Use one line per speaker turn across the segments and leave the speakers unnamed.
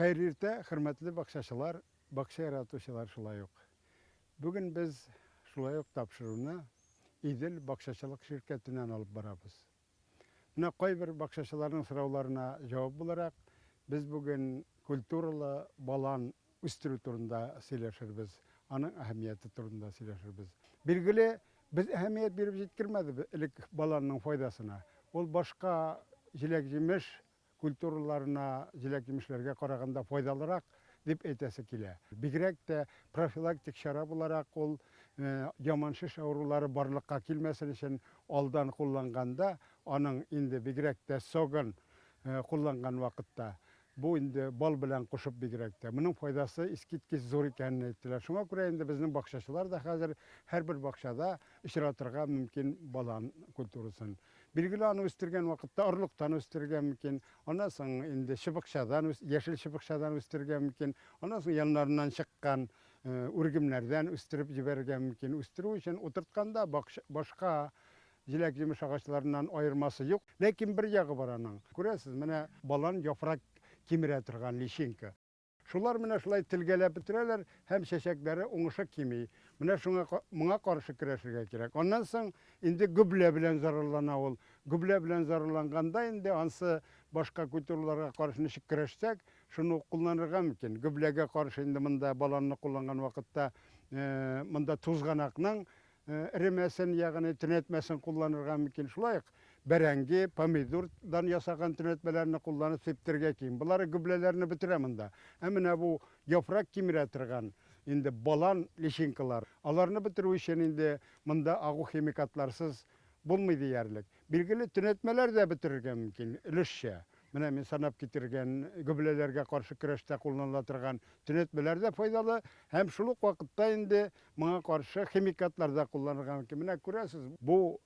Hayırlı, hürmetli bakşaşılar, bakşa yaratışılar şulay yok. Bugün biz şulay yok tapşırığını İdil Bakşaçılık şirketinden alıp barabız. Buna koy bir bakşaçıların sıravlarına cevap olarak biz bugün kültürlü balan üstürü turunda söyleşiriz. Onun ehemmiyeti turunda söyleşiriz. Bilgili biz ehemmiyet verip yetkirmedi ilk balanın faydasına. Ol başka jilek-jimiş kültürlarına, jilek-jimişlerge karaganda faydalırak dip etesi kile. Bigirek de profilaktik şarap olarak ol yamanşış avruları barlıkka kilmesin için aldan kullanğanda onun indi bigirek de soğun kullanğan vakitte bu indi bal bilen koşup bigirek de. Bunun faydası iskitkis zor ekanini ettiler. Şuna göre indi bizning bakşaçılar da hazır her bir bakşada işratırga mümkün balan kulturusun. Bilgili anı üstürgen vakitte arlıktan üstürgen mümkün. Ondan sonra indi şıbıkşadan, yeşil şıbıkşadan üstürgen mümkün. Ondan sonra yanlarından çıkan urgimlerden üstürüp jibergen mümkün. Üstürü için oturtkanda başka jilek jimiş ağaçlarından ayırması yok. Lekin bir yağı var anın. Göresiz, mene balan yaprak kimire turgan lişinki. Şular mene şulay tilgelep bitireler, hem şeşekleri oňuşak kimi. Mene şuna karşı kireşirge kerek. Ondan soň indi güble bilen zararlana ol. Güble bilen zararlanganda indi ansı başka kültürlere karşı nişik kireşsek, şunu kullanırga mümkün. Güblege karşı indi mında balanını kullangan vakitte mında tuzganakның erimesen yağını tünetmesen kullanırga mümkün. Şulayık berengi, pomidordan yasagan tünetmelerini kullanıp septirge keyin. Bunları güblelerini bitireminde. Emine bu yaprak kimiretirgan indi balan lişinkiler. Alarını bitiru işin indi mında ağı kimikatlarsız bulmaydı yerlik. Bilgili tünetmeler de bitirirgen mümkün. Ilişşe. Mine men sanap getirgen gübrelerge karşı kireçte kullanılatırgan tünetmeler de faydalı. Hem şuluk vakitte indi mına karşı kimikatlar da kullanırgan mümkün. Mine göresiz bu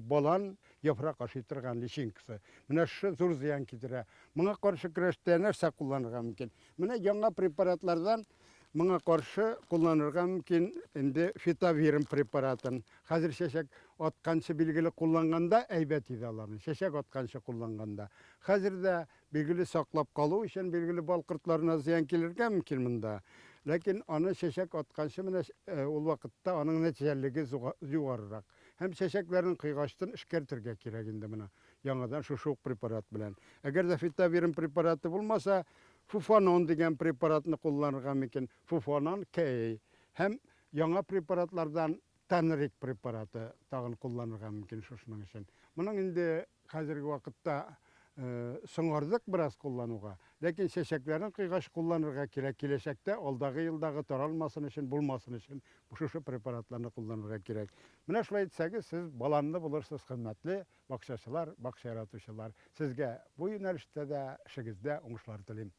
balan yaprak aşıtırgan lişinkisi. Mine şu zor ziyan kitire. Mına karşı kireçte nerse kullanırgan mümkün. Mine yanga preparatlardan mına karşı kullanırgan mümkün. Indi fitavirim preparatın. Hazır şeşek otkançı bilgili kullanğanda eybet idalarını. Şeşek otkançı kullanğanda. Hazır da bilgili saklap kalı için bilgili bal kırtlarına ziyan gelirken mümkün bunda. Lakin onu şeşek otkançı mine ol vakitte onun neticelligi yuvarırak. Hem şeşeklerin kıygaçtın işkertirge kireginde buna. Yanıdan şu preparat bilen. Eğer de fitavirim preparatı bulmasa Fufanon degen preparatını kullanırgan mümkün. Fufanon key. Hem yana preparatlardan tanrik preparatı tağın kullanırgan mümkün şuşunun için. Bunun indi hazırki vakitte soňardyk biraz kullanuga. Lekin şeşeklerin kıygaç kullanırga kerek. Kileşekte aldağı yıldağı taralmasın için, bulmasın için bu şu preparatlarını kullanırga kerek. Mine şulay etseniz siz balanını bulursunuz hürmetli bakşaçılar, bakşa yaratışçılar. Sizge bu yönelişte de işinizde oňuşlar dilerim.